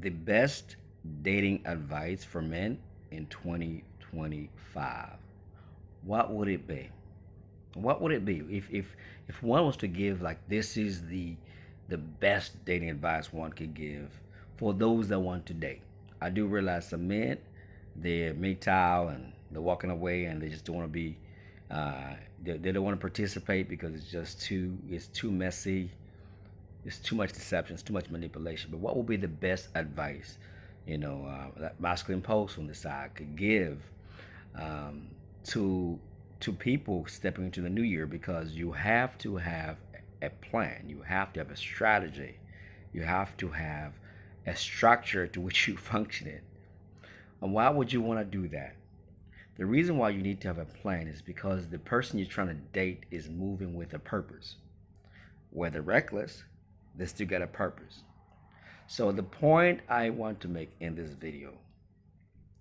The best dating advice for men in 2025. What would it be? What would it be if one was to give like this is the best dating advice one could give for those that want to date? I do realize some men they're MGTOW and they're walking away and they just don't want to be they don't want to participate because it's too messy, it's too much deception, it's too much manipulation. But what would be the best advice, that masculine post on the side could give um, to people stepping into the new year? Because you have to have a plan, you have to have a strategy, you have to have a structure to which you function in. And why would you want to do that? The reason why you need to have a plan is because the person you're trying to date is moving with a purpose. Whether reckless, they still got a purpose. So the point I want to make in this video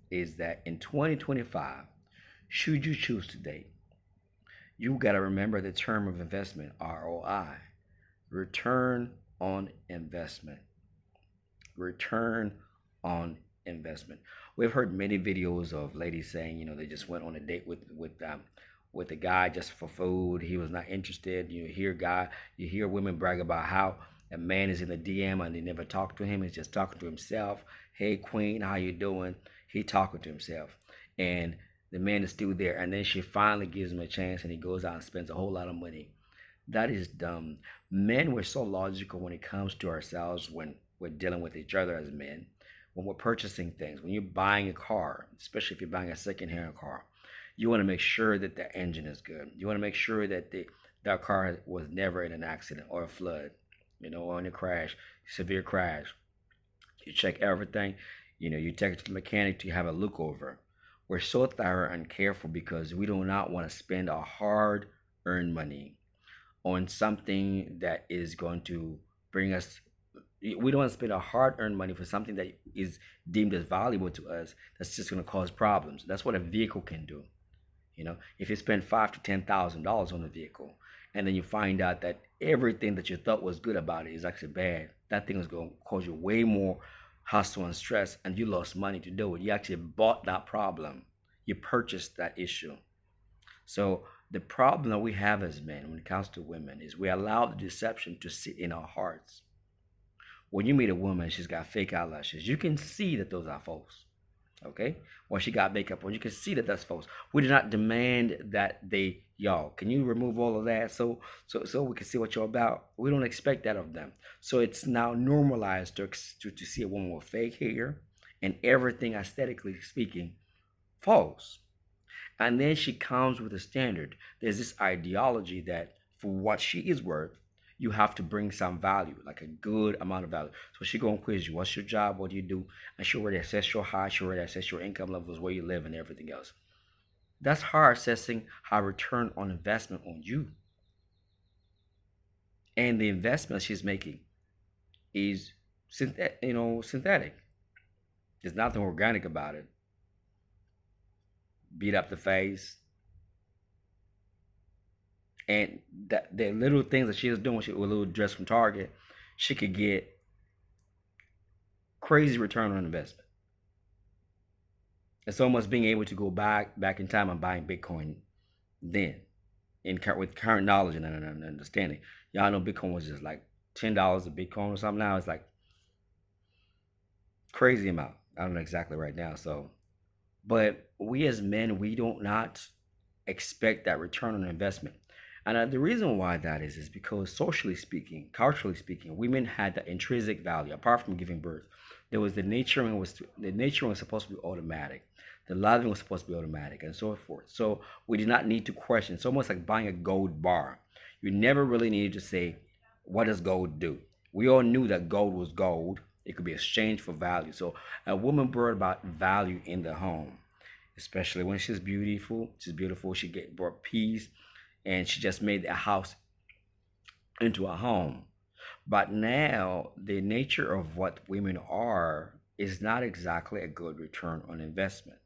is that in 2025, should you choose to date, you got to remember the term of investment, ROI, return on investment. Return on investment. We've heard many videos of ladies saying, they just went on a date with the guy just for food. He was not interested. You hear women brag about how a man is in the DM and they never talk to him. He's just talking to himself. Hey, queen, how you doing? He talking to himself, and the man is still there. And then she finally gives him a chance, and he goes out and spends a whole lot of money. That is dumb. Men, we're so logical when it comes to ourselves when we're dealing with each other as men. When we're purchasing things, when you're buying a car, especially if you're buying a second-hand car, you want to make sure that the engine is good. You want to make sure that that car was never in an accident or a flood, or in a crash, severe crash. You check everything. You take it to the mechanic to have a look over. We're so thorough and careful because we do not want to spend our hard-earned money on something that is going to bring us. We don't want to spend our hard-earned money for something that is deemed as valuable to us. That's just going to cause problems. That's what a vehicle can do. If you spend $5,000 to $10,000 on a vehicle, and then you find out that everything that you thought was good about it is actually bad, that thing is going to cause you way more hassle and stress, and you lost money to do it. You actually bought that problem. You purchased that issue. So the problem that we have as men when it comes to women is we allow the deception to sit in our hearts. When you meet a woman, she's got fake eyelashes. You can see that those are false. Okay? Or she got makeup on. You can see that that's false. We do not demand that can you remove all of that so we can see what you're about? We don't expect that of them. So it's now normalized to see a woman with fake hair and everything aesthetically speaking false. And then she comes with a standard. There's this ideology that for what she is worth, you have to bring some value, like a good amount of value. So she gonna quiz you. What's your job? What do you do? And she already assess your height. She already assess your income levels, where you live, and everything else. That's her assessing her return on investment on you. And the investment she's making is synthetic. There's nothing organic about it. Beat up the face, and that the little things that she was doing with a little dress from Target, she could get crazy return on investment. It's almost being able to go back in time and buying Bitcoin then, with current knowledge and understanding. Y'all know Bitcoin was just like $10 a Bitcoin or something. Now it's like crazy amount. I don't know exactly right now. So, but we as men, we don't not expect that return on investment. And the reason why that is because socially speaking, culturally speaking, women had that intrinsic value. Apart from giving birth, there was the nurturing was supposed to be automatic, the loving was supposed to be automatic, and so forth. So we did not need to question. It's almost like buying a gold bar. You never really needed to say, "What does gold do?" We all knew that gold was gold. It could be exchanged for value. So a woman brought about value in the home, especially when she's beautiful. She's beautiful. She brought peace, and she just made a house into a home. But now the nature of what women are is not exactly a good return on investment.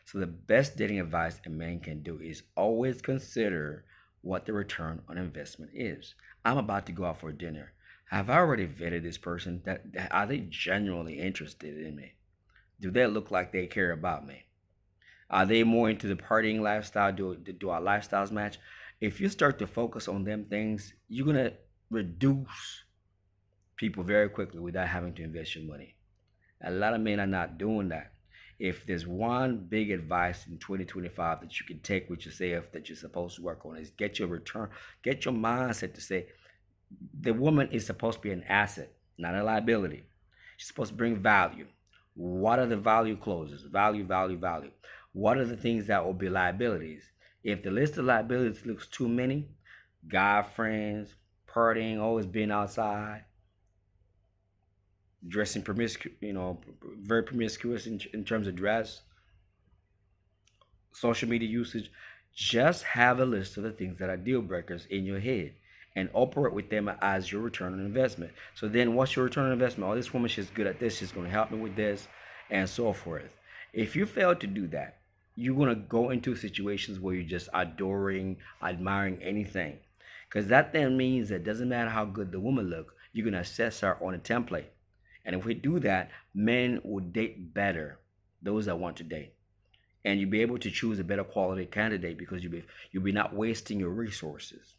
So the best dating advice a man can do is always consider what the return on investment is. I'm about to go out for dinner. Have I already vetted this person? Are they genuinely interested in me? Do they look like they care about me? Are they more into the partying lifestyle? Do our lifestyles match? If you start to focus on them things, you're gonna reduce people very quickly without having to invest your money. A lot of men are not doing that. If there's one big advice in 2025 that you can take with yourself that you're supposed to work on is get your return, get your mindset to say the woman is supposed to be an asset, not a liability. She's supposed to bring value. What are the value clauses? Value, value, value. What are the things that will be liabilities? If the list of liabilities looks too many, guy friends, partying, always being outside, dressing promiscuous, very promiscuous in terms of dress, social media usage, just have a list of the things that are deal breakers in your head and operate with them as your return on investment. So then what's your return on investment? Oh, this woman, she's good at this, she's going to help me with this, and so forth. If you fail to do that, you're going to go into situations where you're just adoring, admiring anything. Because that then means that it doesn't matter how good the woman look, you're going to assess her on a template. And if we do that, men will date better, those that want to date. And you'll be able to choose a better quality candidate because you'll be not wasting your resources.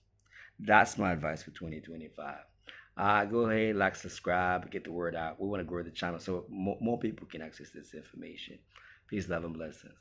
That's my advice for 2025. Go ahead, like, subscribe, get the word out. We want to grow the channel so more people can access this information. Peace, love, and blessings.